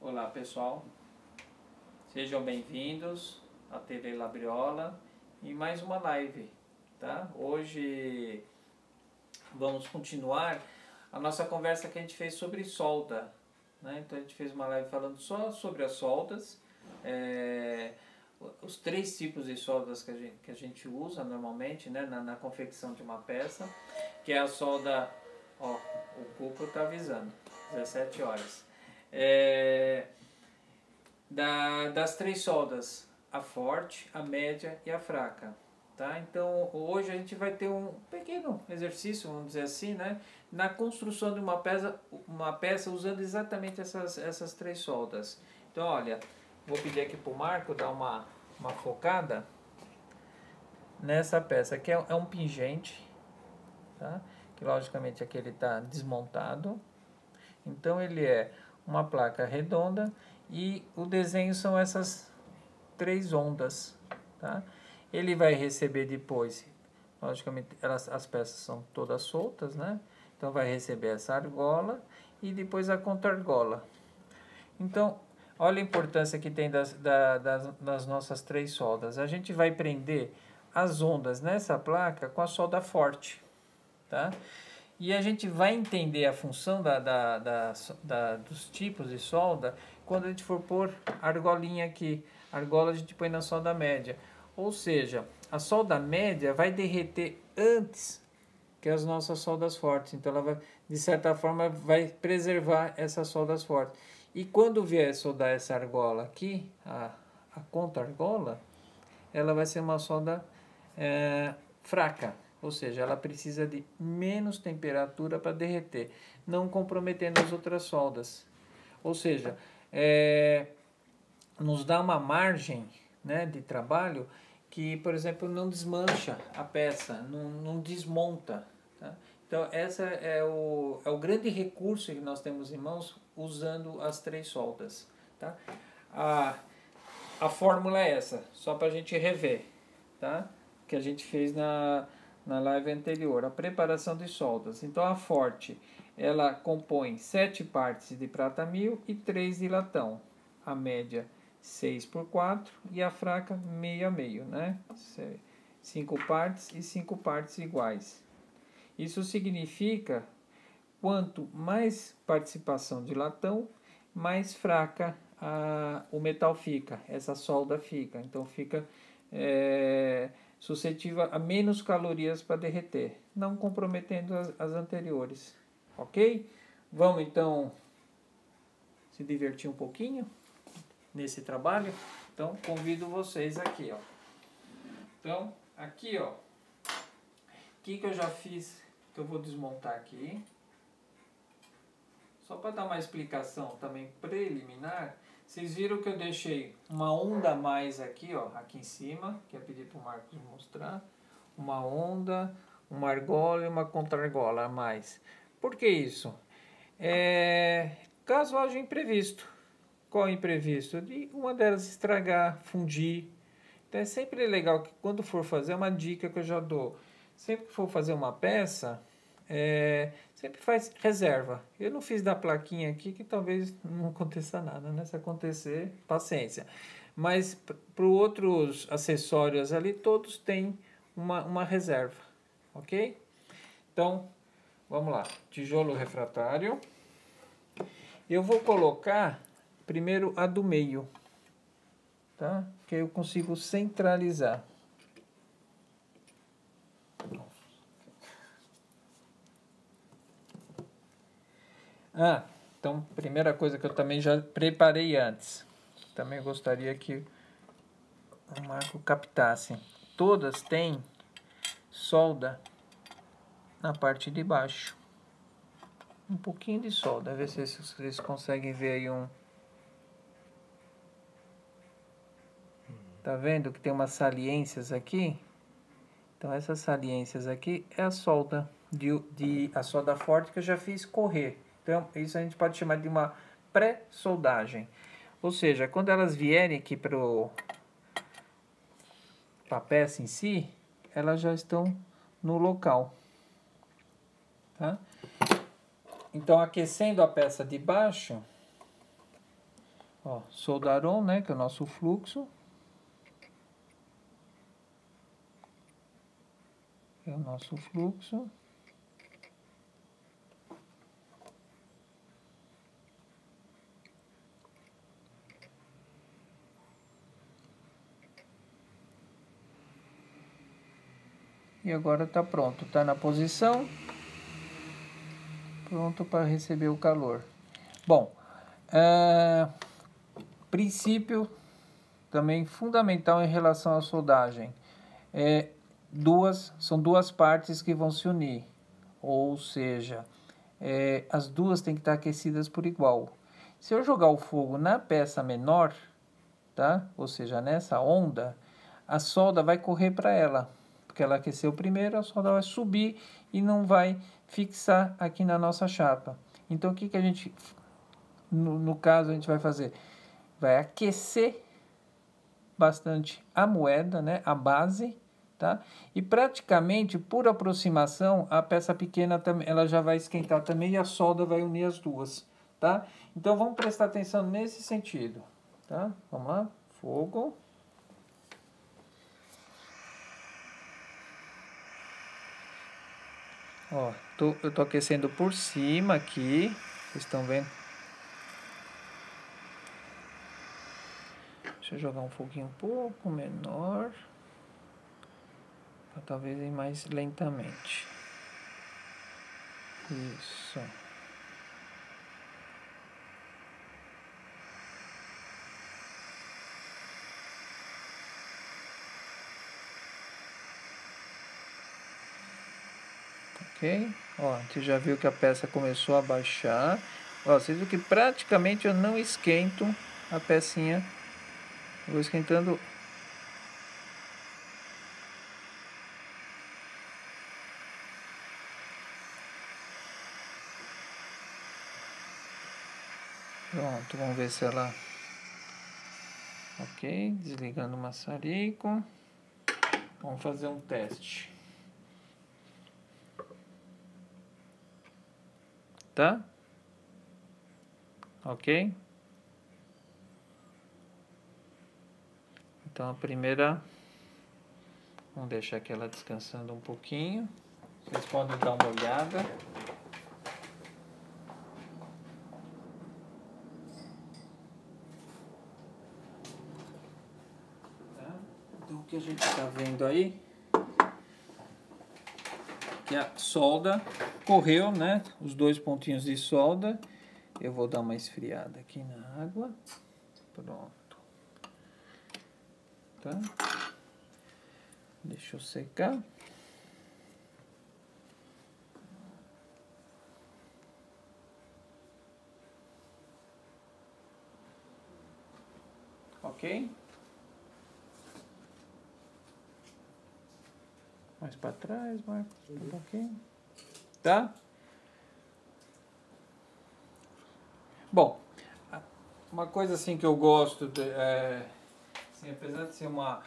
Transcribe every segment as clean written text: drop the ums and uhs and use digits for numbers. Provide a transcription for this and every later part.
Olá pessoal, sejam bem-vindos à TV Labriola e mais uma live, tá? Hoje vamos continuar a nossa conversa que a gente fez sobre solda, né? Então a gente fez uma live falando só sobre as soldas, os três tipos de soldas que a gente usa normalmente, né? Na confecção de uma peça, que é a solda, ó, o Cuco tá avisando, 17 horas. Das três soldas, a forte, a média e a fraca, tá? Então hoje a gente vai ter um pequeno exercício, vamos dizer assim, né, na construção de uma peça usando exatamente essas três soldas. Então olha, vou pedir aqui pro Marco dar uma focada nessa peça, que é um pingente, tá? Que logicamente aqui ele está desmontado. Então ele é uma placa redonda e o desenho são essas três ondas, tá? Ele vai receber depois, logicamente as peças são todas soltas, né? Então vai receber essa argola e depois a contra-argola. Então, olha a importância que tem das nossas três soldas. A gente vai prender as ondas nessa placa com a solda forte, tá? E a gente vai entender a função dos tipos de solda quando a gente for pôr argolinha aqui. A argola a gente põe na solda média. Ou seja, a solda média vai derreter antes que as nossas soldas fortes. Então ela vai, de certa forma, vai preservar essas soldas fortes. E quando vier soldar essa argola aqui, a contra-argola, ela vai ser uma solda fraca. Ou seja, ela precisa de menos temperatura para derreter, não comprometendo as outras soldas. Ou seja, nos dá uma margem, né, de trabalho que, por exemplo, não desmancha a peça, não desmonta. Tá? Então, esse é o grande recurso que nós temos em mãos usando as três soldas. Tá? A fórmula é essa, só para a gente rever, tá? Que a gente fez na live anterior, a preparação de soldas. Então a forte, ela compõe 7 partes de prata 1000 e 3 de latão. A média 6 por 4 e a fraca meio a meio, né? 5 partes e 5 partes iguais. Isso significa quanto mais participação de latão, mais fraca o metal fica, essa solda fica. Então fica suscetível a menos calorias para derreter, não comprometendo as anteriores. Ok? Vamos então se divertir um pouquinho nesse trabalho? Então convido vocês aqui, ó. Então, aqui, ó. O que eu já fiz, que eu vou desmontar aqui. Só para dar uma explicação também preliminar, vocês viram que eu deixei uma onda a mais aqui, ó, aqui em cima, que eu pedi para o Marcos mostrar. Uma onda, uma argola e uma contra-argola a mais. Por que isso? Caso haja imprevisto. Qual é o imprevisto? De uma delas estragar, fundir. Então é sempre legal que quando for fazer, uma dica que eu já dou. Sempre que for fazer uma peça, sempre faz reserva. Eu não fiz da plaquinha aqui, que talvez não aconteça nada, né? Se acontecer, paciência. Mas para os outros acessórios ali, todos têm uma reserva, ok? Então, vamos lá. Tijolo refratário. Eu vou colocar primeiro a do meio, tá? Que eu consigo centralizar. Então, primeira coisa que eu também já preparei antes. Também gostaria que o Marco captasse. Todas têm solda na parte de baixo. Um pouquinho de solda. Ver se vocês conseguem ver aí um... Tá vendo que tem umas saliências aqui? Então, essas saliências aqui é a solda a solda forte que eu já fiz correr. Então, isso a gente pode chamar de uma pré-soldagem. Ou seja, quando elas vierem aqui para a peça em si, elas já estão no local. Tá? Então, aquecendo a peça de baixo, Ó, soldaron, né, que é o nosso fluxo. É o nosso fluxo. E agora está pronto, está na posição, pronto para receber o calor. Bom, princípio também fundamental em relação à soldagem. São duas partes que vão se unir, ou seja, as duas têm que estar aquecidas por igual. Se eu jogar o fogo na peça menor, tá? Ou seja, nessa onda, a solda vai correr para ela, porque ela aqueceu primeiro, a solda vai subir e não vai fixar aqui na nossa chapa. Então, o que a gente, no caso, a gente vai fazer? Vai aquecer bastante a moeda, né? A base, tá? E praticamente, por aproximação, a peça pequena ela já vai esquentar também e a solda vai unir as duas, tá? Então, vamos prestar atenção nesse sentido, tá? Vamos lá? Fogo. Ó, eu tô aquecendo por cima aqui, vocês estão vendo? Deixa eu jogar um foguinho um pouco menor, para talvez ir mais lentamente. Isso. Ok? Ó, a gente já viu que a peça começou a baixar. Ó, vocês viram que praticamente eu não esquento a pecinha. Eu vou esquentando. Pronto, vamos ver se ela... Ok, desligando o maçarico. Vamos fazer um teste. Tá? Ok? Então a primeira, vamos deixar aqui ela descansando um pouquinho. Vocês podem dar uma olhada. Tá? Então o que a gente está vendo aí, que a solda correu, né? Os dois pontinhos de solda. Eu vou dar uma esfriada aqui na água. Pronto. Tá? Deixa eu secar. Ok? Mais para trás, Marcos, um pouquinho. Tá? Bom, uma coisa assim que eu gosto, assim, apesar de ser uma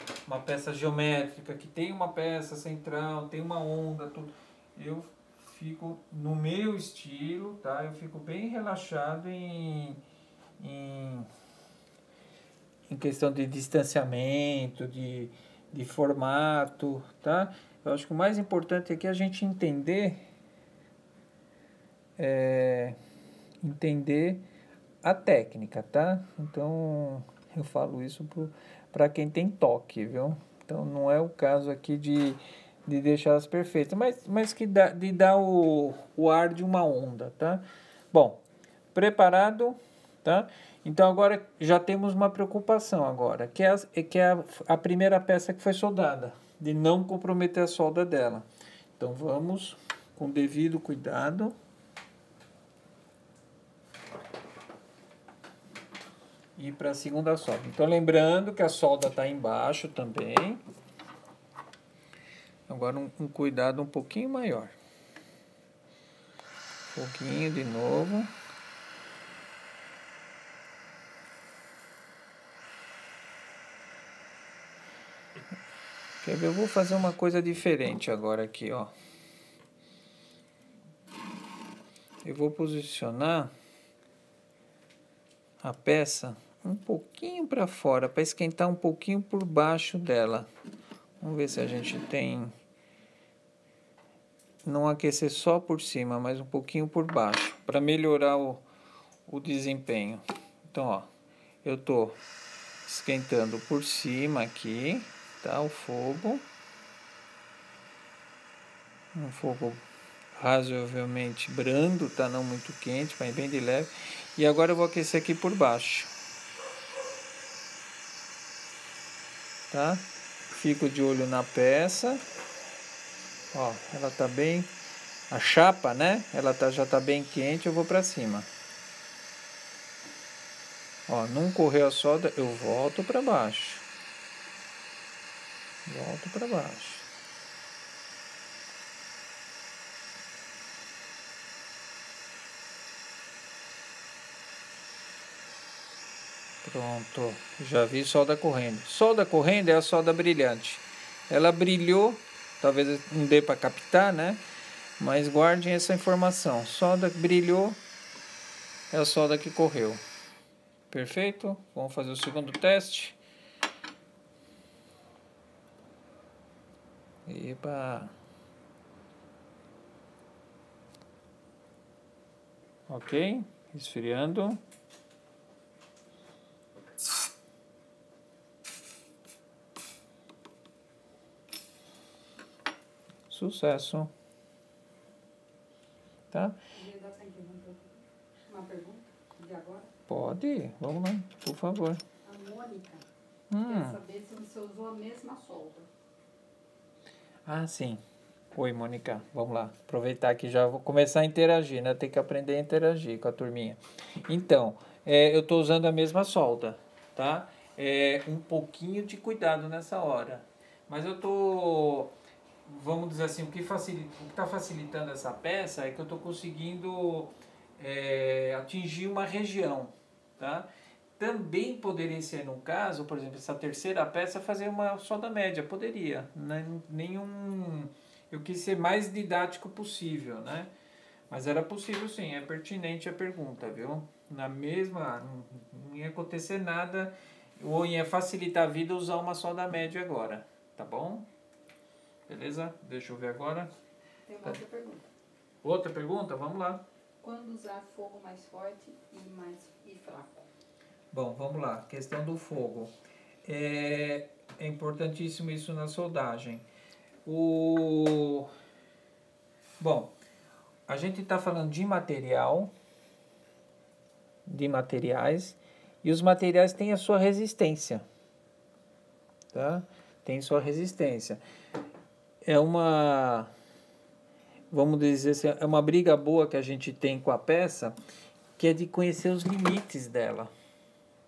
peça geométrica, que tem uma peça central, tem uma onda, tudo, eu fico no meu estilo, tá? Eu fico bem relaxado em questão de distanciamento, de formato, tá? Eu acho que o mais importante aqui é a gente entender a técnica, tá? Então, eu falo isso para quem tem toque, viu? Então, não é o caso aqui de deixá-las perfeitas, mas de dar o ar de uma onda, tá? Bom, preparado, tá? Então, agora já temos uma preocupação agora, que é a primeira peça que foi soldada, de não comprometer a solda dela. Então, vamos com devido cuidado. E para a segunda solda. Então, lembrando que a solda está embaixo também. Agora, um cuidado um pouquinho maior. Foguinho de novo. Quer ver? Eu vou fazer uma coisa diferente agora aqui, ó. Eu vou posicionar a peça um pouquinho para fora, para esquentar um pouquinho por baixo dela. Vamos ver se a gente tem... Não aquecer só por cima, mas um pouquinho por baixo, para melhorar o desempenho. Então, ó, eu tô esquentando por cima aqui, tá? O fogo. Um fogo razoavelmente brando, tá? Não muito quente, mas bem de leve. E agora eu vou aquecer aqui por baixo, tá? Fico de olho na peça. Ó, ela tá bem... A chapa, né? Ela já tá bem quente, eu vou pra cima. Ó, não correu a solda, eu volto pra baixo. Volto pra baixo. Pronto, já vi solda correndo. Solda correndo é a solda brilhante. Ela brilhou, talvez não dê para captar, né? Mas guardem essa informação. Solda que brilhou é a solda que correu. Perfeito? Vamos fazer o segundo teste. Epa! Ok, esfriando. Sucesso. Tá? Uma pergunta de agora? Pode, vamos lá, por favor. A Mônica quer saber se você usou a mesma solda. Ah, sim. Oi, Mônica. Vamos lá. Aproveitar que já vou começar a interagir, né? Tem que aprender a interagir com a turminha. Então, eu estou usando a mesma solda, tá? Um pouquinho de cuidado nessa hora. Mas eu tô... Vamos dizer assim, o que está facilitando essa peça é que eu estou conseguindo atingir uma região, tá? Também poderia ser, no caso, por exemplo, essa terceira peça, fazer uma solda média. Poderia, né? Eu quis ser mais didático possível, né? Mas era possível sim, é pertinente a pergunta, viu? Na mesma, não ia acontecer nada, ou ia facilitar a vida usar uma solda média agora, tá bom? Beleza? Deixa eu ver agora. Tem uma outra pergunta. Outra pergunta? Vamos lá. Quando usar fogo mais forte e fraco? Bom, vamos lá. Questão do fogo. É importantíssimo isso na soldagem. Bom, a gente está falando de materiais, e os materiais têm a sua resistência, tá? Tem sua resistência. Vamos dizer assim, é uma briga boa que a gente tem com a peça, que é de conhecer os limites dela,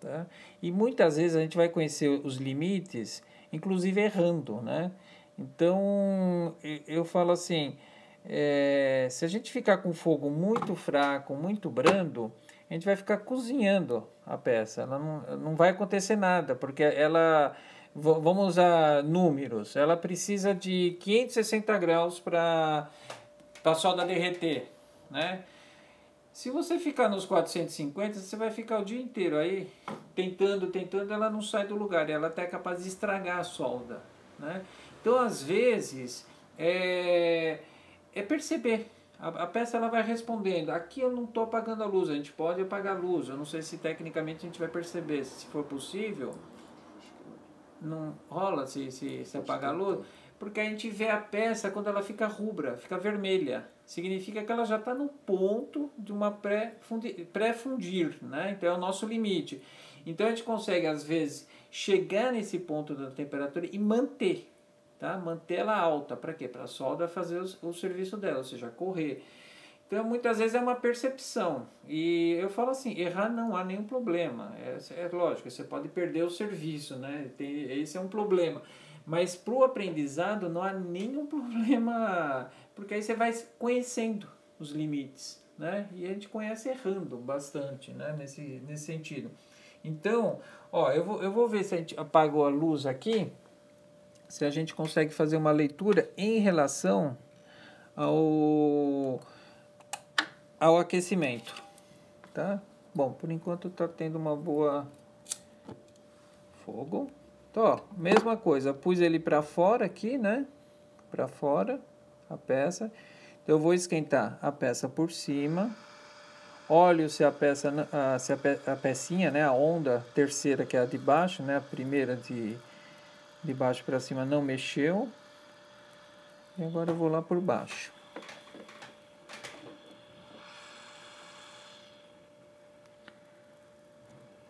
tá? E muitas vezes a gente vai conhecer os limites, inclusive errando, né? Então, eu falo assim, se a gente ficar com fogo muito fraco, muito brando, a gente vai ficar cozinhando a peça. Ela não vai acontecer nada, porque vamos usar números, ela precisa de 560 graus para a solda derreter, né? Se você ficar nos 450, você vai ficar o dia inteiro aí tentando, ela não sai do lugar, ela até é capaz de estragar a solda, né? Então, às vezes, é perceber. A peça ela vai respondendo. Aqui eu não estou apagando a luz, a gente pode apagar a luz. Eu não sei se tecnicamente a gente vai perceber. Se for possível, não rola se apagar a luz, porque a gente vê a peça quando ela fica rubra, fica vermelha. Significa que ela já está no ponto de uma pré-fundir, né? Então é o nosso limite. Então a gente consegue, às vezes, chegar nesse ponto da temperatura e manter, tá? Manter ela alta. Para quê? Para a solda fazer o serviço dela, ou seja, correr. Então, muitas vezes é uma percepção. E eu falo assim, errar não há nenhum problema. É lógico, você pode perder o serviço, né? Esse é um problema. Mas para o aprendizado não há nenhum problema, porque aí você vai conhecendo os limites, né? E a gente conhece errando bastante, né? Nesse sentido. Então, ó, eu vou ver se a gente apagou a luz aqui, se a gente consegue fazer uma leitura em relação ao aquecimento, tá? Bom, por enquanto está tendo uma boa fogo. Então, ó, mesma coisa, pus ele para fora aqui, né? Para fora, a peça. Então, eu vou esquentar a peça por cima. Olho se a peça, a pecinha, né? A onda terceira, que é a de baixo, né? A primeira de baixo para cima não mexeu. E agora eu vou lá por baixo.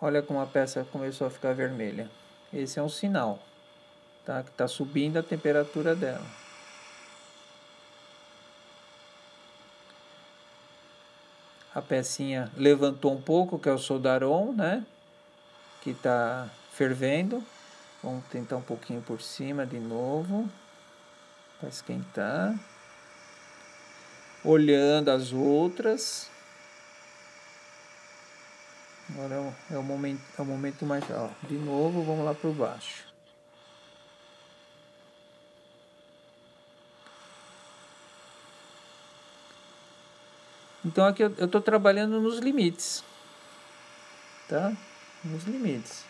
Olha como a peça começou a ficar vermelha. Esse é um sinal, tá? Que está subindo a temperatura dela. A pecinha levantou um pouco, que é o soldaron, né? Que está fervendo. Vamos tentar um pouquinho por cima de novo, para esquentar. Olhando as outras. Agora é o momento mais... Ó, de novo, vamos lá por baixo. Então aqui eu estou trabalhando nos limites, tá? Nos limites.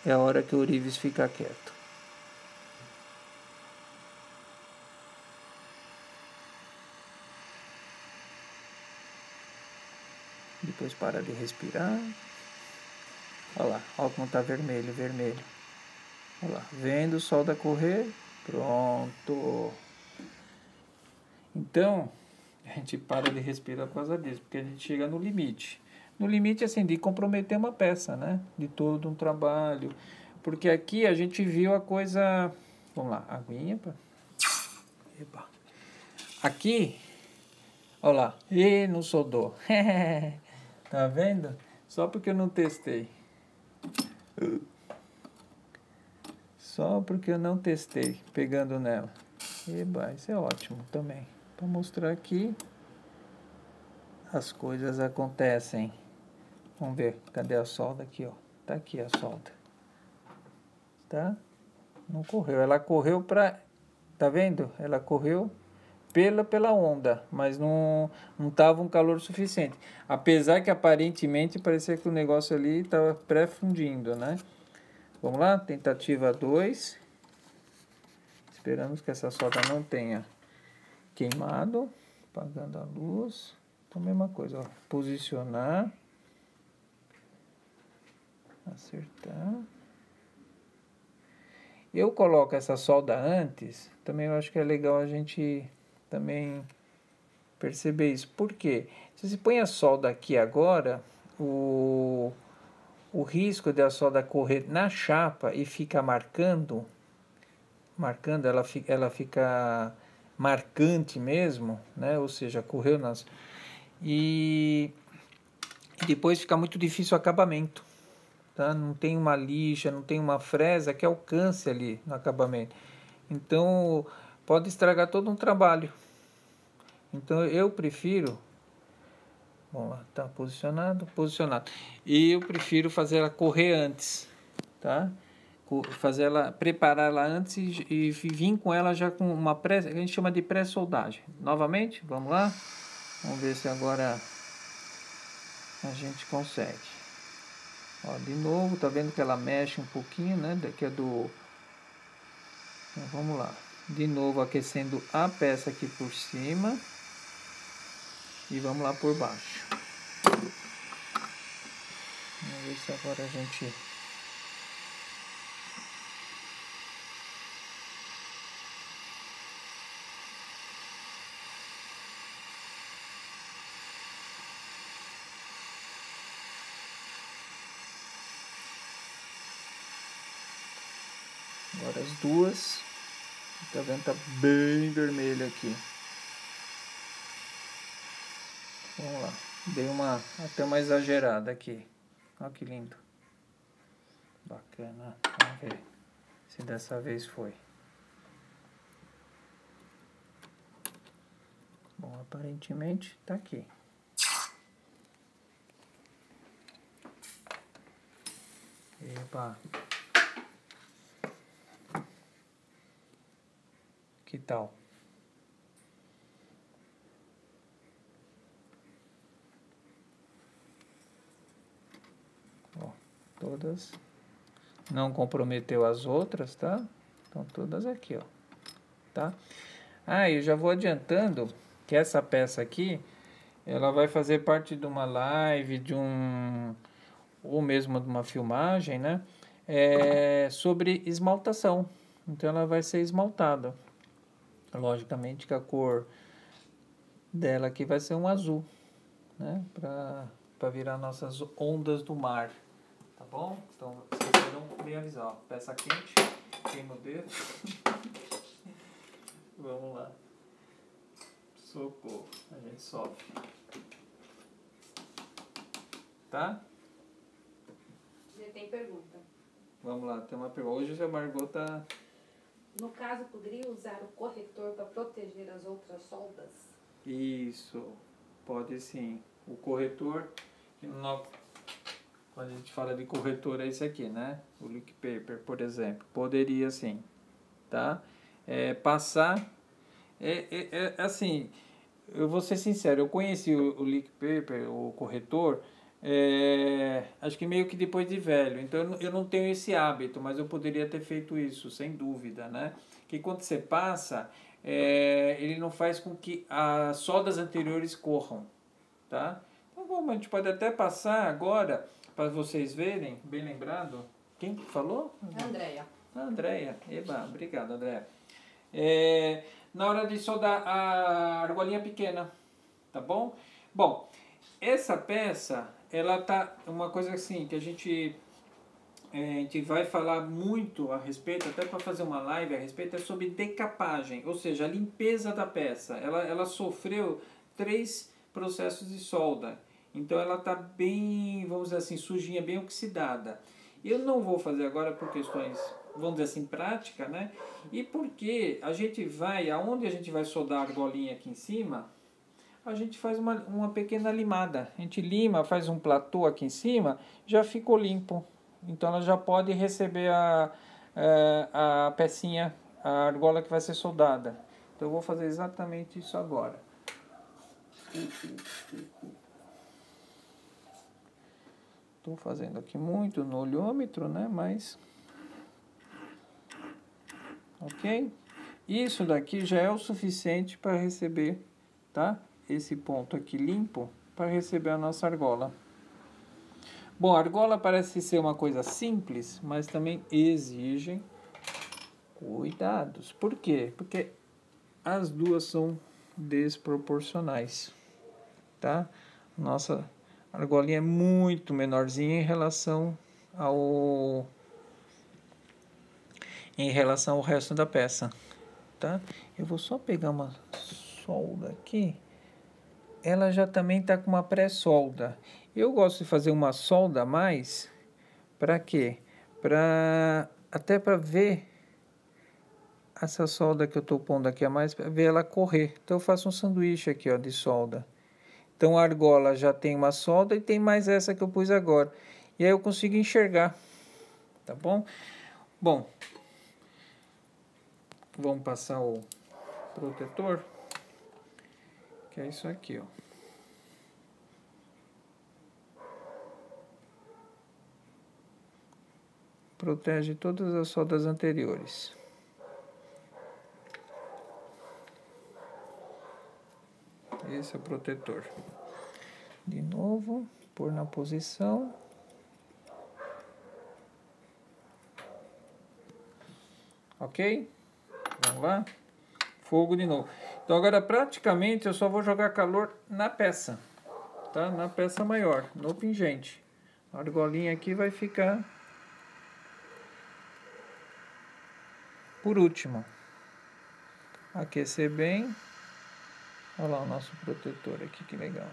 É a hora que o ourives fica quieto. Depois para de respirar. Olha lá, olha como tá vermelho, vermelho. Olha lá, vendo o sol da correr. Pronto. Então, a gente para de respirar por causa disso, porque a gente chega no limite. No limite, assim, de comprometer uma peça, né? De todo um trabalho. Porque aqui a gente viu a coisa... Vamos lá, aguinha. Epa. Aqui, olha lá. E não soldou. Tá vendo? Só porque eu não testei. Só porque eu não testei pegando nela. Eba, isso é ótimo também. Para mostrar que as coisas acontecem. Vamos ver, cadê a solda aqui, ó? Tá aqui a solda. Tá? Não correu. Ela correu para... Tá vendo? Ela correu pela onda, mas não tava um calor suficiente. Apesar que aparentemente parecia que o negócio ali estava pré-fundindo, né? Vamos lá, tentativa 2. Esperamos que essa solda não tenha queimado. Apagando a luz. Então, mesma coisa, ó. Posicionar. Acertar. Eu coloco essa solda antes. Também eu acho que é legal a gente também perceber isso. Por quê? Se você põe a solda aqui agora, o risco da solda correr na chapa e ficar marcando, ela fica marcante mesmo, né? Ou seja, correu nas... E depois fica muito difícil o acabamento, tá? Não tem uma lixa, não tem uma fresa que alcance ali no acabamento. Então, pode estragar todo um trabalho. Então, eu prefiro... Vamos lá, tá posicionado, posicionado. E eu prefiro fazer ela correr antes, tá? Preparar ela antes e vir com ela já com uma pré, a gente chama de pré-soldagem. Novamente, vamos lá. Vamos ver se agora a gente consegue. Ó, de novo, tá vendo que ela mexe um pouquinho, né? Daqui é do... Então, vamos lá. De novo, aquecendo a peça aqui por cima. E vamos lá por baixo. Vamos ver se agora a gente... Agora as duas. Tá vendo? Tá bem vermelho aqui. Vamos lá. Dei até uma exagerada aqui. Olha que lindo. Bacana. Vamos ver se dessa vez foi. Bom, aparentemente tá aqui. Epa. Que tal? Todas. Não comprometeu as outras, tá? Estão todas aqui, ó. Tá? Ah, eu já vou adiantando que essa peça aqui, ela vai fazer parte de uma live, ou mesmo de uma filmagem, né? Sobre esmaltação. Então ela vai ser esmaltada. Logicamente que a cor dela aqui vai ser um azul, né? Para virar nossas ondas do mar. Tá bom? Então vocês terão bem avisar, ó. Peça quente, queima o dedo. Vamos lá. Socorro, a gente sofre. Tá? Já tem pergunta. Vamos lá, tem uma pergunta. Hoje a Margot tá... No caso, poderia usar o corretor para proteger as outras soldas? Isso, pode sim. O corretor, quando a gente fala de corretor, é esse aqui, né? O Lick Paper, por exemplo. Poderia sim, tá? Passar... assim, eu vou ser sincero, eu conheci o Lick Paper, o corretor, acho que meio que depois de velho, então eu não tenho esse hábito, mas eu poderia ter feito isso, sem dúvida, né? Que quando você passa, ele não faz com que as soldas anteriores corram, tá? Então vamos, a gente pode até passar agora, para vocês verem, bem lembrado. Quem falou? Andréia. Andréia, eba, obrigado, Andréia. Na hora de soldar a argolinha pequena, tá bom? Bom, essa peça, ela tá uma coisa assim que a gente vai falar muito a respeito, até para fazer uma live a respeito, é sobre decapagem, ou seja, a limpeza da peça. Ela sofreu 3 processos de solda, então ela tá bem, vamos dizer assim, sujinha, bem oxidada. Eu não vou fazer agora por questões, vamos dizer assim, prática, né? E porque a gente vai, aonde a gente vai soldar a argolinha aqui em cima, a gente faz uma pequena limada. A gente lima, faz um platô aqui em cima, já ficou limpo. Então ela já pode receber a pecinha, a argola que vai ser soldada. Então eu vou fazer exatamente isso agora. Estou fazendo aqui muito no olhômetro, né? Mas... ok? Isso daqui já é o suficiente para receber, tá? Esse ponto aqui limpo para receber a nossa argola. Bom, a argola parece ser uma coisa simples, mas também exige cuidados. Por quê? Porque as duas são desproporcionais, tá? Nossa argolinha é muito menorzinha em relação ao resto da peça, tá? Eu vou só pegar uma solda aqui. Ela já também tá com uma pré-solda. Eu gosto de fazer uma solda a mais. Para quê? Até para ver essa solda que eu tô pondo aqui a mais, para ver ela correr. Então eu faço um sanduíche aqui, ó, de solda. Então a argola já tem uma solda e tem mais essa que eu pus agora. E aí eu consigo enxergar, tá bom? Bom, vamos passar o protetor, que é isso aqui, ó. Protege todas as soldas anteriores. Esse é o protetor. De novo, pôr na posição. Ok? Vamos lá? Fogo de novo. Então agora praticamente eu só vou jogar calor na peça, tá? Na peça maior, no pingente. A argolinha aqui vai ficar por último. Aquecer bem. Olha lá o nosso protetor aqui, que legal.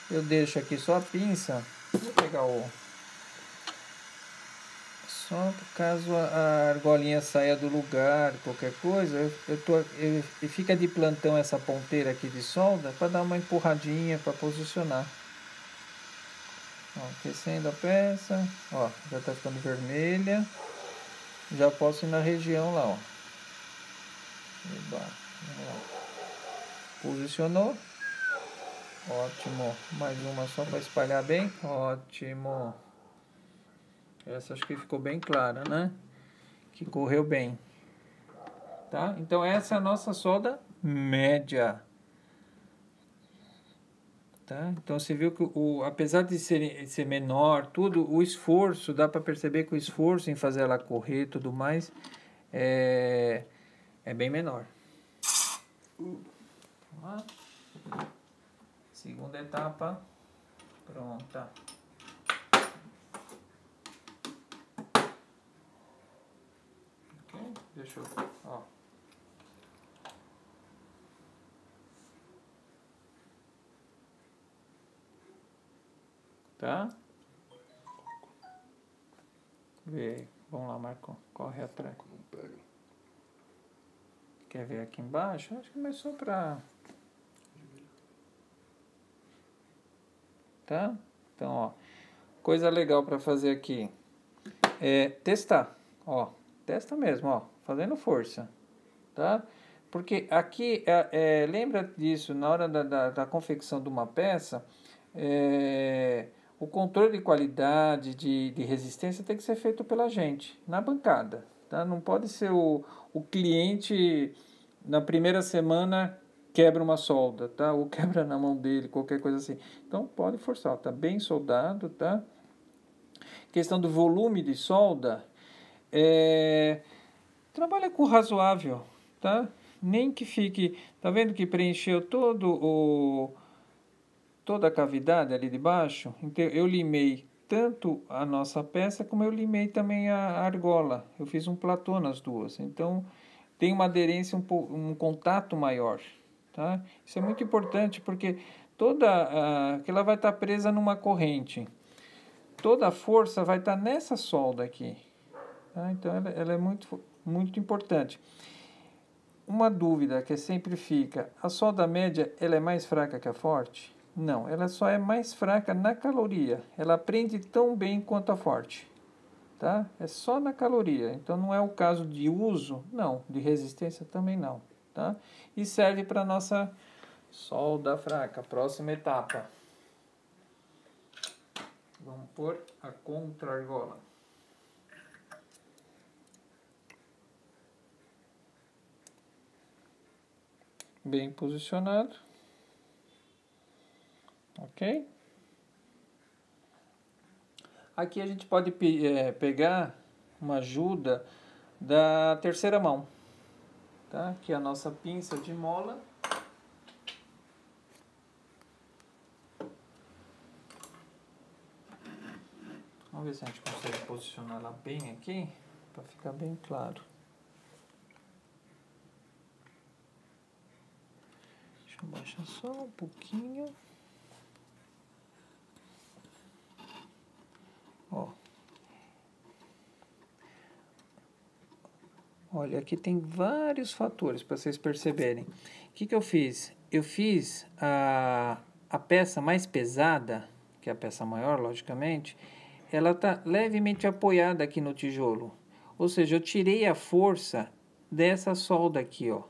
Eu deixo aqui só a pinça. Vou pegar só caso a argolinha saia do lugar, qualquer coisa, e fica de plantão essa ponteira aqui de solda para dar uma empurradinha para posicionar. Ó, aquecendo a peça, ó, já está ficando vermelha. Já posso ir na região lá, ó. Eba. Posicionou. Ótimo. Mais uma só para espalhar bem. Ótimo. Essa acho que ficou bem clara, né? Que correu bem. Tá? Então essa é a nossa solda média. Tá? Então você viu que apesar de ser menor, tudo, o esforço, dá para perceber que o esforço em fazer ela correr e tudo mais é bem menor. Vamos lá. Segunda etapa, pronta. Ok, deixa eu, ó. Tá? Vê, vamos lá, Marco, corre atrás. Quer ver aqui embaixo? Acho que começou pra... Tá? Então, ó, coisa legal para fazer aqui é testar, ó, testa mesmo, ó, fazendo força, tá? Porque aqui, lembra disso, na hora da confecção de uma peça, o controle de qualidade, de resistência tem que ser feito pela gente, na bancada, tá? Não pode ser o cliente, na primeira semana, quebra uma solda, tá? Ou quebra na mão dele, qualquer coisa assim. Então, pode forçar, tá bem soldado, tá? Questão do volume de solda, trabalha com razoável, tá? Nem que fique, tá vendo que preencheu toda a cavidade ali de baixo? Então, eu limei tanto a nossa peça, como eu limei também a argola. Eu fiz um platô nas duas, então tem uma aderência, um contato maior, tá? Isso é muito importante, porque que ela vai estar presa numa corrente. Toda a força vai estar nessa solda aqui, tá? Então ela é muito importante. Uma dúvida que sempre fica: a solda média ela é mais fraca que a forte? Não, ela só é mais fraca na caloria. Ela prende tão bem quanto a forte, tá? É só na caloria. Então não é o caso de uso, não, de resistência também não, tá? E serve para nossa solda fraca. Próxima etapa. Vamos pôr a contra-argola. Bem posicionado. Ok? Aqui a gente pode pegar uma ajuda da terceira mão, tá? Aqui é a nossa pinça de mola. Vamos ver se a gente consegue posicionar ela bem aqui, para ficar bem claro. Deixa eu baixar só um pouquinho. Ó. Olha, aqui tem vários fatores para vocês perceberem. O que eu fiz? Eu fiz a peça mais pesada, que é a peça maior, logicamente, ela está levemente apoiada aqui no tijolo. Ou seja, eu tirei a força dessa solda aqui, ó.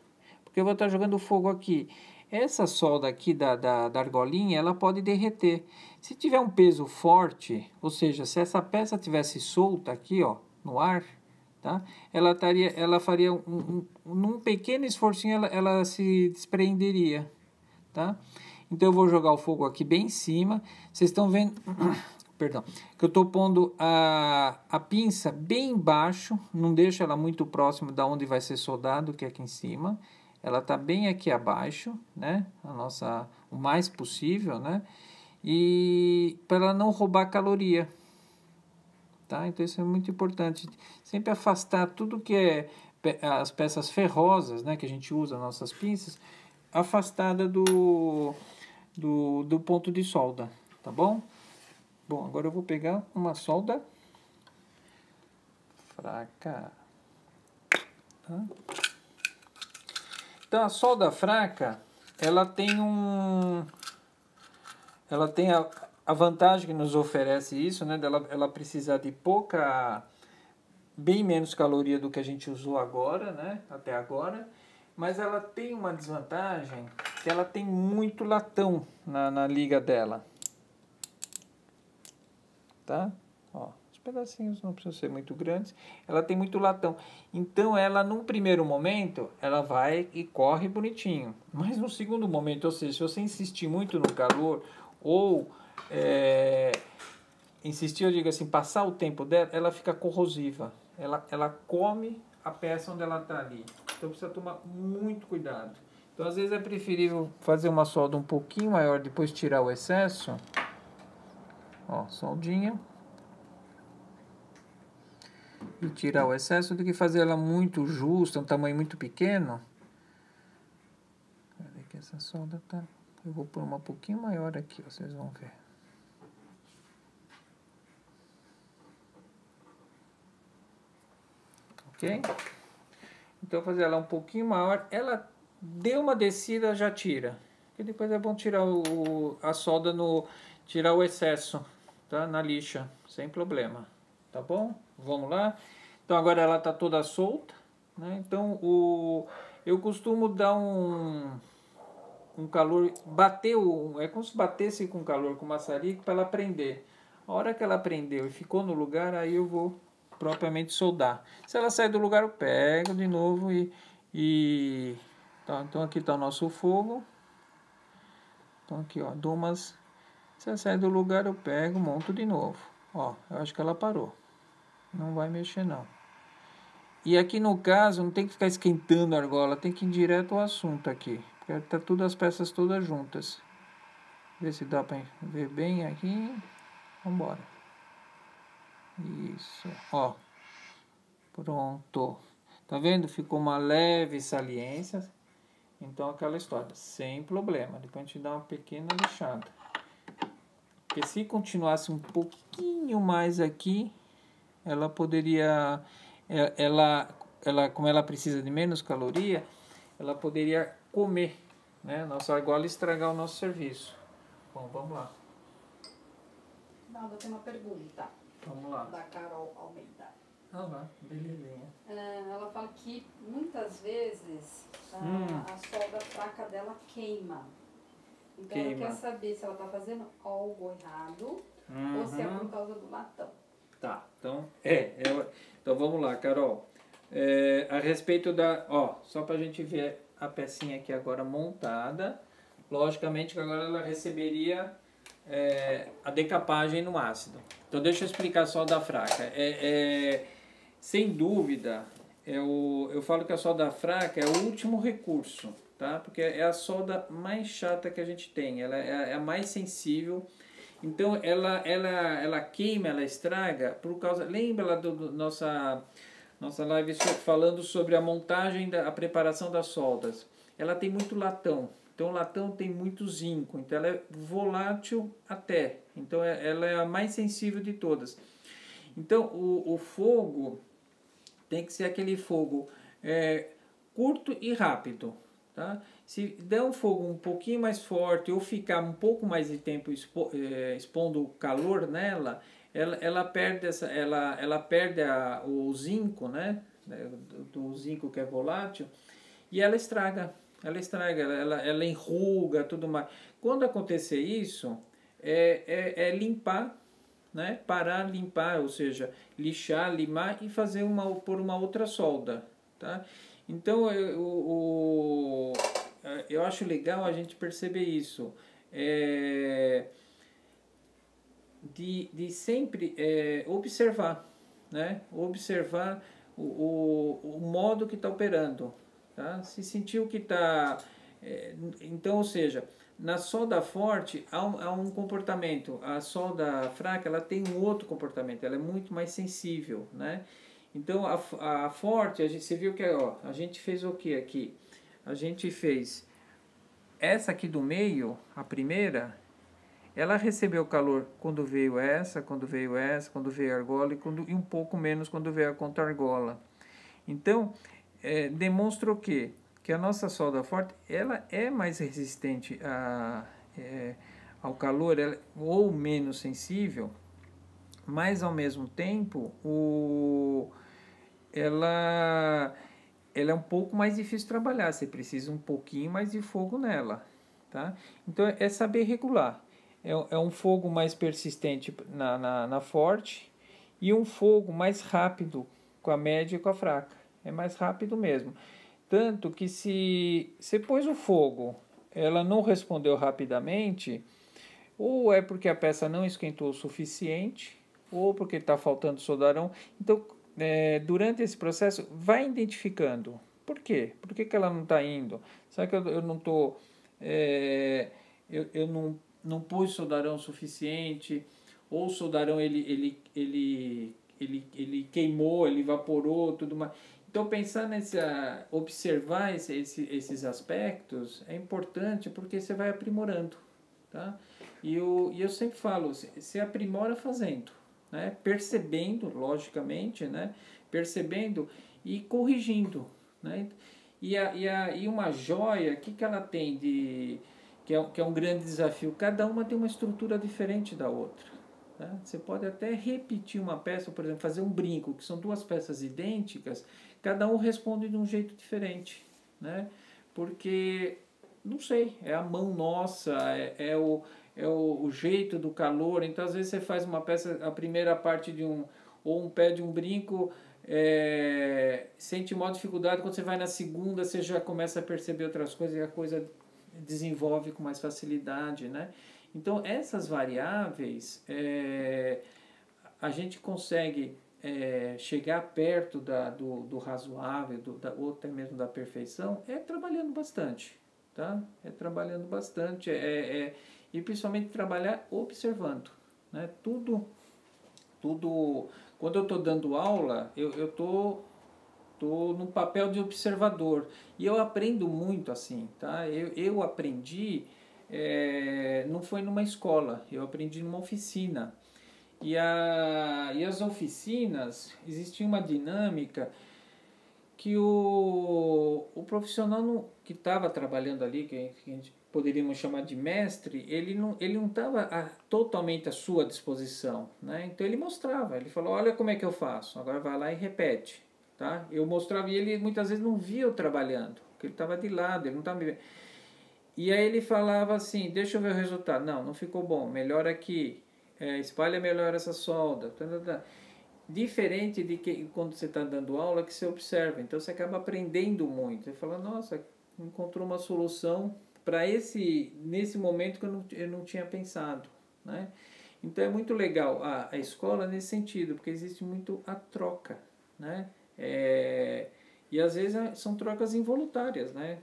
Porque eu vou estar jogando fogo aqui. Essa solda aqui da argolinha, ela pode derreter. Se tiver um peso forte, ou seja, se essa peça tivesse solta aqui, ó, no ar, tá? Ela faria num pequeno esforcinho, ela se despreenderia, tá? Então eu vou jogar o fogo aqui bem em cima. Vocês estão vendo, perdão, que eu estou pondo a pinça bem embaixo, não deixa ela muito próximo da onde vai ser soldado, que é aqui em cima. Ela está bem aqui abaixo, né? O mais possível, né? E para ela não roubar caloria. Tá? Então isso é muito importante. Sempre afastar tudo que é as peças ferrosas, né, que a gente usa, nossas pinças, afastada do ponto de solda, tá bom? Bom, agora eu vou pegar uma solda fraca. Tá? Então a solda fraca, ela tem a vantagem que nos oferece isso, né, ela precisar de bem menos caloria do que a gente usou agora, né, até agora, mas ela tem uma desvantagem, que ela tem muito latão na liga dela. Tá? Ó, os pedacinhos não precisam ser muito grandes. Ela tem muito latão. Então, ela, num primeiro momento, ela vai e corre bonitinho. Mas no segundo momento, ou seja, se você insistir muito no calor, ou insistir, eu digo assim, passar o tempo dela, ela fica corrosiva. Ela come a peça onde ela está ali. Então, precisa tomar muito cuidado. Então, às vezes, é preferível fazer uma solda um pouquinho maior, depois tirar o excesso. Ó, soldinha. E tirar o excesso do que fazer ela muito justa, um tamanho muito pequeno. Olha que essa solda tá... Eu vou pôr uma pouquinho maior aqui, vocês vão ver. Ok? Então, fazer ela um pouquinho maior. Ela deu uma descida, já tira. E depois é bom tirar a solda tirar o excesso, tá? Na lixa, sem problema. Tá bom? Vamos lá. Então, agora ela tá toda solta, né? Então, eu costumo dar um calor, é como se batesse com calor com maçarico para ela prender. A hora que ela prendeu e ficou no lugar, aí eu vou propriamente soldar. Se ela sair do lugar, eu pego de novo Tá, então aqui está o nosso fogo. Então aqui, ó, dou umas... Se ela sair do lugar, eu pego, monto de novo. Ó, eu acho que ela parou. Não vai mexer, não. E aqui no caso, não tem que ficar esquentando a argola, tem que ir direto ao assunto aqui. Porque tá tudo as peças todas juntas. Ver se dá para ver bem aqui. Vambora. Isso, ó. Pronto. Tá vendo? Ficou uma leve saliência. Então aquela história, sem problema. Depois a gente dá uma pequena lixada. Porque se continuasse um pouquinho mais aqui, ela poderia... como ela precisa de menos caloria, ela poderia comer, né? Nossa argola estragar o nosso serviço. Bom, vamos lá. Nalda, tem uma pergunta. Vamos lá. Da Carol Almeida. Ah lá, belezinha. Ela fala que muitas vezes a solda fraca dela queima. Então ela quer saber se ela está fazendo algo errado ou se é por causa do latão. Tá, então, então vamos lá, Carol. A respeito da, ó, só pra gente ver a pecinha aqui agora montada, logicamente que agora ela receberia a decapagem no ácido. Então deixa eu explicar só da fraca. Sem dúvida, eu falo que a solda fraca é o último recurso, tá? Porque é a solda mais chata que a gente tem, ela é a mais sensível. Então ela queima, ela estraga por causa... Lembra lá do nossa live falando sobre a montagem, a preparação das soldas? Ela tem muito latão. Então o latão tem muito zinco. Então ela é volátil até. Então ela é a mais sensível de todas. Então o fogo tem que ser aquele fogo curto e rápido. Tá? Se der um fogo um pouquinho mais forte ou ficar um pouco mais de tempo expondo o calor nela, ela perde o zinco, né? Do zinco que é volátil, e ela estraga, ela enruga, tudo mais. Quando acontecer isso, é limpar, né? Parar, limpar, ou seja, lixar, limar e fazer por uma outra solda, tá? Então, eu acho legal a gente perceber isso, de sempre observar, né? Observar o modo que está operando, tá? Se sentiu que está... então, ou seja, na solda forte há um comportamento, a solda fraca ela tem um outro comportamento, ela é muito mais sensível, né? Então a forte, você viu que a gente fez o que aqui? A gente fez essa aqui do meio, a primeira, ela recebeu calor quando veio essa, quando veio a argola e um pouco menos quando veio a contra-argola. Então, demonstra o quê? Que a nossa solda forte ela é mais resistente ao calor ou menos sensível, mas ao mesmo tempo ela ela é um pouco mais difícil de trabalhar, você precisa um pouquinho mais de fogo nela, tá? Então é saber regular. É um fogo mais persistente na forte e um fogo mais rápido com a média e com a fraca. É mais rápido mesmo. Tanto que se você pôs o fogo, ela não respondeu rapidamente, ou é porque a peça não esquentou o suficiente, ou porque está faltando soldarão. Então, durante esse processo, vai identificando. Por quê? Por que ela não está indo? Será que eu não estou... eu não pus soldarão suficiente? Ou o soldarão ele queimou, ele evaporou, tudo mais. Então, pensar observar esses aspectos é importante porque você vai aprimorando, tá? E eu sempre falo, você aprimora fazendo, né? Percebendo, logicamente, né? Percebendo e corrigindo, né? E uma joia, o que ela tem que é um grande desafio? Cada uma tem uma estrutura diferente da outra. Tá? Você pode até repetir uma peça, por exemplo, fazer um brinco, que são duas peças idênticas, cada um responde de um jeito diferente, né? Porque, não sei, é a mão nossa, o jeito do calor. Então, às vezes você faz uma peça, a primeira parte ou um pé de um brinco, sente maior dificuldade, quando você vai na segunda, você já começa a perceber outras coisas e a coisa desenvolve com mais facilidade, né? Então, essas variáveis, a gente consegue chegar perto do razoável, ou até mesmo da perfeição, trabalhando bastante, tá? Trabalhando bastante, e principalmente trabalhar observando, né? Tudo, quando eu estou dando aula, eu estou no papel de observador, e eu aprendo muito assim, tá? Eu aprendi, não foi numa escola, eu aprendi numa oficina. E as oficinas, existia uma dinâmica que o profissional que estava trabalhando ali, que a gente poderíamos chamar de mestre, ele não estava totalmente à sua disposição, né? Então ele mostrava, ele falou, olha como é que eu faço, agora vai lá e repete, tá? Eu mostrava e ele muitas vezes não via eu trabalhando, porque ele estava de lado, ele não estava me vendo. E aí ele falava assim, deixa eu ver o resultado, não ficou bom, melhor aqui, espalha melhor essa solda, diferente de que quando você está dando aula que você observa, então você acaba aprendendo muito, você fala, nossa, encontrou uma solução para nesse momento que eu não tinha pensado, né? Então é muito legal a escola nesse sentido, porque existe muito a troca, né? E às vezes são trocas involuntárias, né?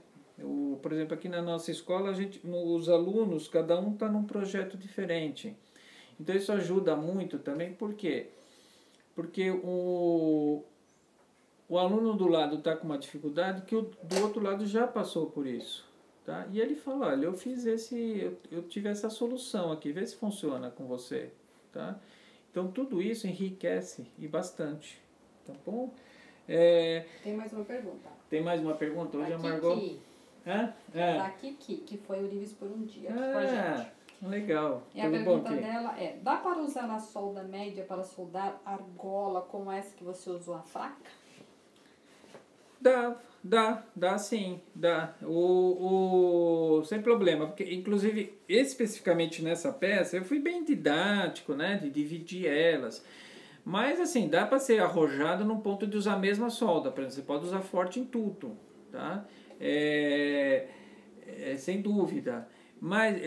Por exemplo, aqui na nossa escola, os alunos, cada um está num projeto diferente. Então isso ajuda muito também, por quê? Porque o aluno do lado está com uma dificuldade que o do outro lado já passou por isso. Tá? E ele fala, olha, eu tive essa solução aqui, vê se funciona com você. Tá? Então tudo isso enriquece e bastante. Tá bom? Tem mais uma pergunta. Tem mais uma pergunta? Hoje a Margot... Da Kiki, que foi o Livres por um Dia aqui com a gente. Legal. E a pergunta dela dá para usar a solda média para soldar argola como essa que você usou a fraca? Dá sim, dá. Sem problema, porque inclusive especificamente nessa peça eu fui bem didático, né, de dividir elas. Mas assim, dá para ser arrojado no ponto de usar a mesma solda, por exemplo, você pode usar forte em tudo, tá? Sem dúvida. Mas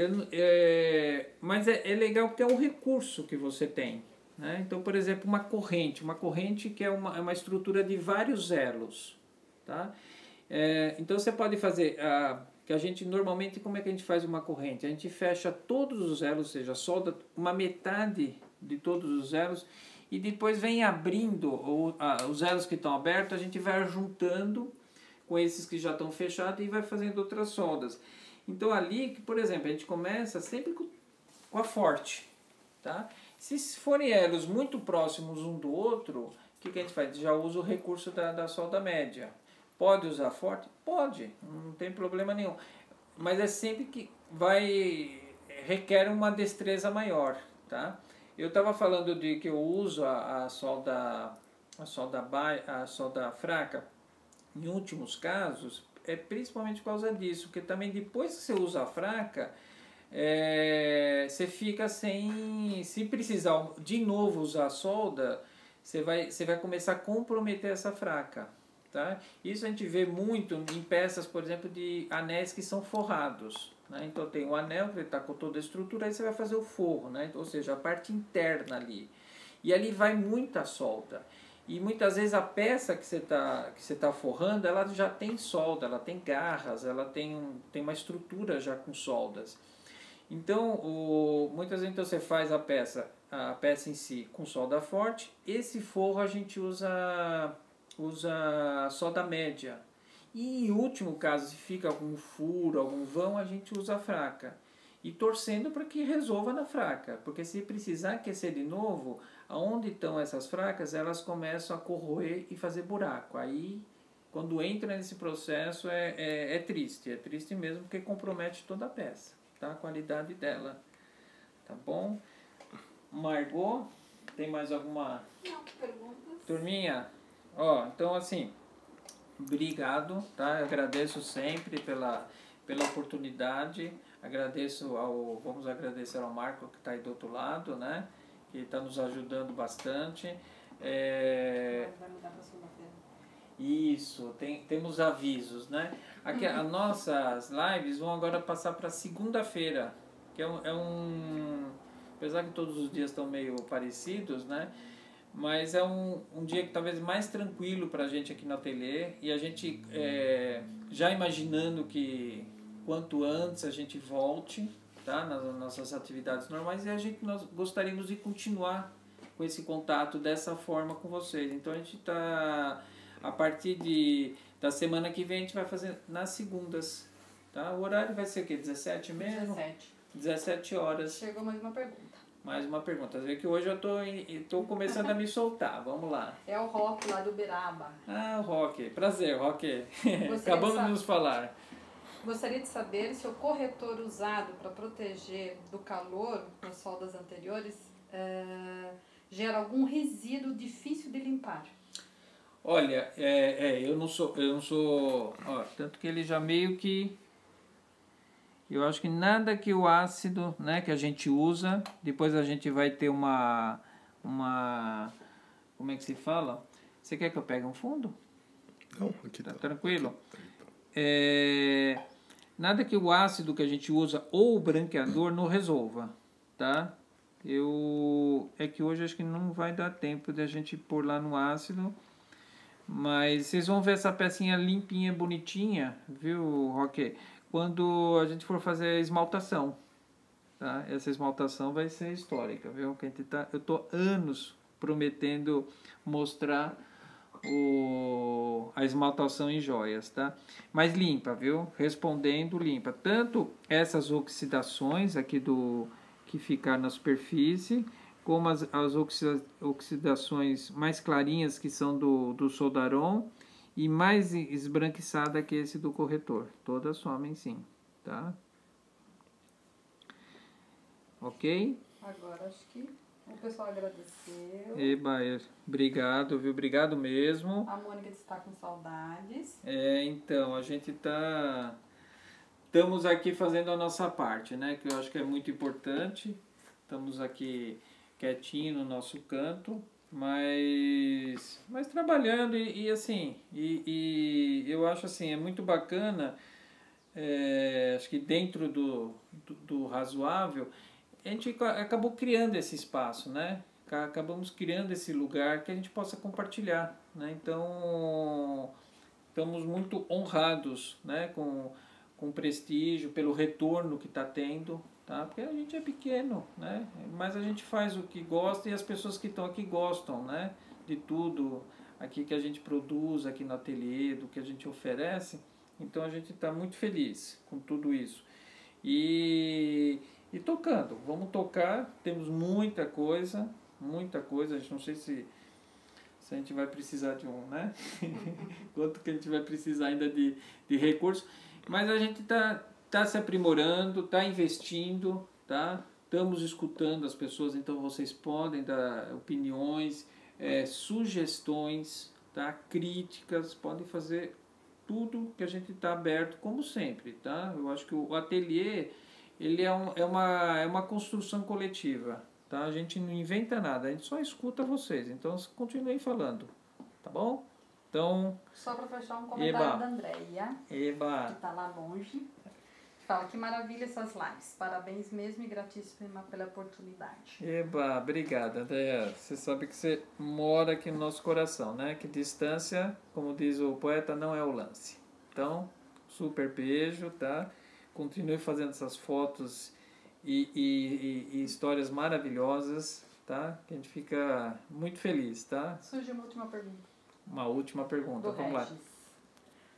é legal porque é um recurso que você tem, né? Então, por exemplo, uma corrente que é uma estrutura de vários elos, tá? Então você pode fazer, que a gente normalmente, como é que a gente faz uma corrente? A gente fecha todos os elos, ou seja, solda uma metade de todos os elos e depois vem abrindo os elos que estão abertos, a gente vai juntando com esses que já estão fechados e vai fazendo outras soldas. Então ali, por exemplo, a gente começa sempre com a forte, tá? Se forem elos muito próximos um do outro, o que a gente faz? Já usa o recurso da solda média. Pode usar forte? Pode, não tem problema nenhum. Mas é sempre que requer uma destreza maior, tá? Eu estava falando de que eu uso a solda fraca, em últimos casos, é principalmente por causa disso, porque também depois que você usa a fraca, você fica sem... Se precisar de novo usar a solda, você vai começar a comprometer essa fraca. Tá? Isso a gente vê muito em peças, por exemplo, de anéis que são forrados. Né? Então tem o anel que está com toda a estrutura, aí você vai fazer o forro, né? Ou seja, a parte interna ali. E ali vai muita solda. E muitas vezes a peça que você tá forrando, ela já tem solda, ela tem garras, ela tem uma estrutura já com soldas. Então, muitas vezes então, você faz a peça em si com solda forte. Esse forro a gente usa solda média. E em último caso, se fica algum furo, algum vão, a gente usa a fraca. E torcendo para que resolva na fraca. Porque se precisar aquecer de novo, aonde estão essas fracas, elas começam a corroer e fazer buraco. Aí, quando entra nesse processo, é triste. É triste mesmo, porque compromete toda a peça, tá? A qualidade dela. Tá bom? Margot, tem mais alguma... Não, perguntas? Turminha, ó, então assim, obrigado, tá? Eu agradeço sempre pela oportunidade. Vamos agradecer ao Marco que está aí do outro lado, né? Que está nos ajudando bastante. Vai mudar para segunda-feira. Isso, temos avisos, né? Aqui, as nossas lives vão agora passar para segunda-feira, que apesar que todos os dias estão meio parecidos, né? Mas é um dia que talvez mais tranquilo para a gente aqui no ateliê, e a gente já imaginando que quanto antes a gente volte, tá, nas nossas atividades normais, e nós gostaríamos de continuar com esse contato dessa forma com vocês. Então a gente está, a partir da semana que vem, a gente vai fazer nas segundas, tá? O horário vai ser o quê? 17 mesmo? 17 horas. Chegou mais uma pergunta. Mais uma pergunta. Você vê que hoje eu tô começando a me soltar. Vamos lá. É o Rock lá do Uberaba. Ah, o Rock. Prazer, Rock. Acabamos de nos falar. Gostaria de saber se o corretor usado para proteger do calor nas soldas anteriores gera algum resíduo difícil de limpar. Olha, eu não sou, ó, tanto que ele já meio que... Eu acho que nada que o ácido, né, que a gente usa, depois a gente vai ter uma como é que se fala? Você quer que eu pegue um fundo? Não, aqui tá tranquilo? Nada que o ácido que a gente usa ou o branqueador não resolva, tá? É que hoje acho que não vai dar tempo de a gente pôr lá no ácido, mas vocês vão ver essa pecinha limpinha, bonitinha, viu, Roque? Quando a gente for fazer a esmaltação, tá? Essa esmaltação vai ser histórica, viu? Eu tô anos prometendo mostrar a esmaltação em joias, tá? Mas limpa, viu? Respondendo, limpa. Tanto essas oxidações aqui que ficaram na superfície, como as oxidações mais clarinhas que são do soldaron, e mais esbranquiçada que esse do corretor. Todas somem sim, tá? Ok? Agora acho que o pessoal agradeceu. Eba, obrigado, viu? Obrigado mesmo. A Mônica está com saudades. Então, a gente estamos aqui fazendo a nossa parte, né? Que eu acho que é muito importante. Estamos aqui quietinho no nosso canto, mas trabalhando e assim, e eu acho assim, é muito bacana, acho que dentro do razoável, a gente acabou criando esse espaço, né? Acabamos criando esse lugar que a gente possa compartilhar, né? Então, estamos muito honrados, né? Com prestígio, pelo retorno que está tendo, tá? Porque a gente é pequeno, né? Mas a gente faz o que gosta e as pessoas que estão aqui gostam, né? De tudo aqui que a gente produz aqui no ateliê, do que a gente oferece. Então a gente está muito feliz com tudo isso. E tocando, vamos tocar, temos muita coisa, a gente não sei se a gente vai precisar de né? Quanto que a gente vai precisar ainda de recursos, mas a gente tá se aprimorando, está investindo, tá? Estamos escutando as pessoas, então vocês podem dar opiniões, sugestões, tá? Críticas, podem fazer tudo que a gente está aberto, como sempre, tá? Eu acho que o ateliê, ele é uma construção coletiva, tá? A gente não inventa nada, a gente só escuta vocês, então continuem falando, tá bom? Então... Só para fechar, um comentário da Andréia, que está lá longe. Fala, que maravilha essas lives. Parabéns mesmo e gratíssima pela oportunidade. Obrigado, Andréia. Você sabe que você mora aqui no nosso coração, né? Que distância, como diz o poeta, não é o lance. Então, super beijo, tá? Continue fazendo essas fotos e histórias maravilhosas, tá? Que a gente fica muito feliz, tá? Surge uma última pergunta. Uma última pergunta, vamos lá.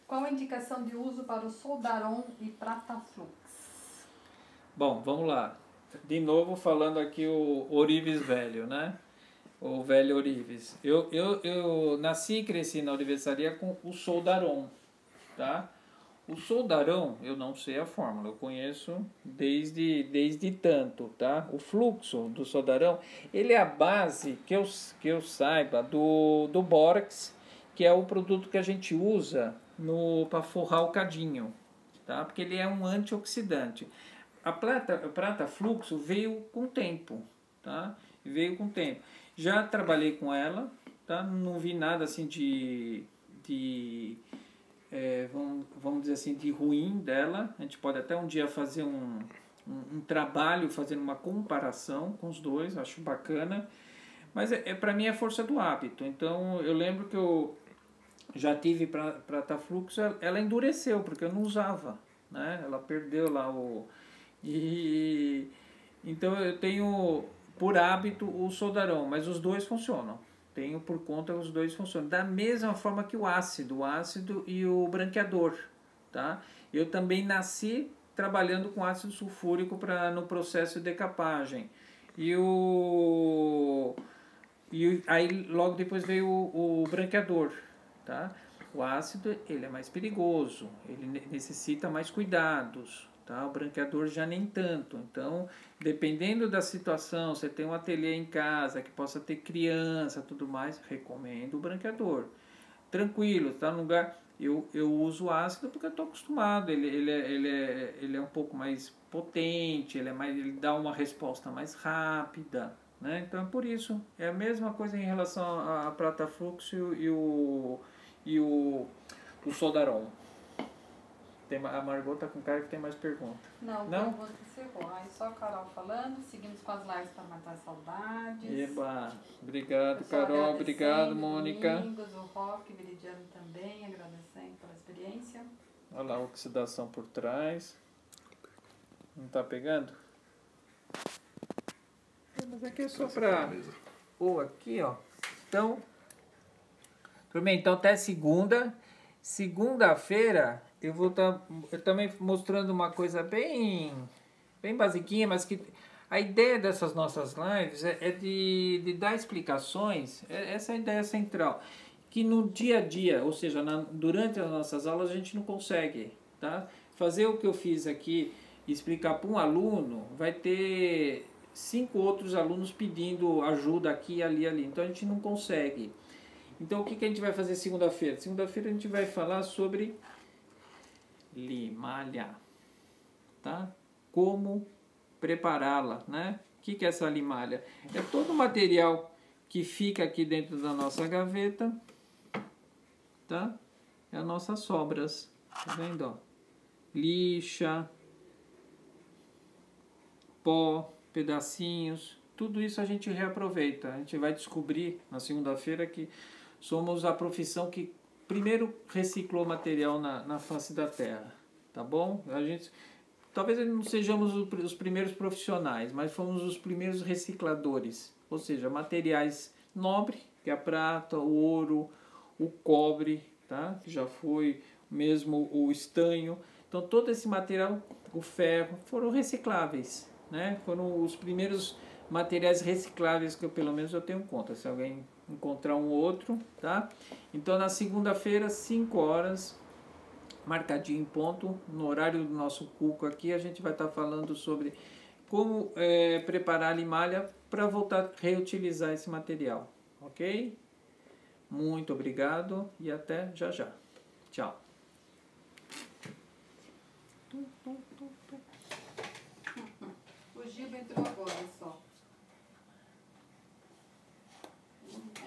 Qual a indicação de uso para o soldaron e prata flux? Bom, vamos lá. De novo falando aqui o Orives velho, né? O velho Orives. Eu nasci e cresci na orivesaria com o soldaron, tá? O soldaron, eu não sei a fórmula, eu conheço desde tanto, tá? O fluxo do soldaron, ele é a base, que eu saiba, do bórax, que é o produto que a gente usa para forrar o cadinho, tá? Porque ele é um antioxidante. A prata fluxo veio com o tempo, tá? Veio com o tempo. Já trabalhei com ela, tá? Não vi nada assim vamos dizer assim, de ruim dela. A gente pode até um dia fazer um trabalho fazendo uma comparação com os dois, acho bacana. Mas para mim é força do hábito. Então eu lembro que eu já tive prata fluxo, ela endureceu, porque eu não usava, né? Ela perdeu lá então eu tenho por hábito o soldaron, mas os dois funcionam. Tenho por conta, os dois funcionam. Da mesma forma que o ácido e o branqueador, tá? Eu também nasci trabalhando com ácido sulfúrico no processo de decapagem. Aí logo depois veio o branqueador, tá? O ácido, ele é mais perigoso, ele necessita mais cuidados, tá? O branqueador já nem tanto. Então, dependendo da situação, você tem um ateliê em casa que possa ter criança, tudo mais, recomendo o branqueador. Tranquilo, tá no lugar. Eu uso ácido porque eu estou acostumado. Ele é um pouco mais potente, ele dá uma resposta mais rápida, né? Então é por isso. É a mesma coisa em relação à prata fluxo e o soldaron. A Margot tá com cara que tem mais pergunta. Não? Pergunta encerrou. Aí só a Carol falando, seguimos com as lives para matar saudades. Obrigado, Carol, obrigado, Mônica. Domingos, o Rock, Meridiano também, agradecendo pela experiência. Olha lá a oxidação por trás. Não tá pegando? Mas aqui é só pra... aqui, ó. Então, turma, então até segunda. Segunda-feira eu vou estar também mostrando uma coisa bem basiquinha, mas que a ideia dessas nossas lives é de dar explicações, essa é a ideia central, que no dia a dia, ou seja, durante as nossas aulas a gente não consegue, tá? Fazer o que eu fiz aqui, explicar para um aluno, vai ter 5 outros alunos pedindo ajuda aqui, ali, então a gente não consegue. Então o que a gente vai fazer segunda-feira? Segunda-feira a gente vai falar sobre limalha, tá? Como prepará-la, né? O que é essa limalha? É todo o material que fica aqui dentro da nossa gaveta, tá? É as nossas sobras, tá vendo? Ó? Lixa, pó, pedacinhos, tudo isso a gente reaproveita. A gente vai descobrir na segunda-feira que somos a profissão que primeiro reciclou material na face da Terra, tá bom? Talvez não sejamos os primeiros profissionais, mas fomos os primeiros recicladores, ou seja, materiais nobres, que é a prata, o ouro, o cobre, tá? Que já foi mesmo o estanho. Então todo esse material, o ferro, foram recicláveis, né? Foram os primeiros materiais recicláveis que pelo menos eu tenho conta. Se alguém encontrar um outro, tá? Então na segunda-feira, 5 horas, marcadinho em ponto, no horário do nosso cuco aqui, a gente vai estar falando sobre como preparar a limalha para voltar a reutilizar esse material, ok? Muito obrigado e até já já. Tchau. O Giba entrou agora só.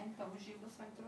Então, o Giba só entrou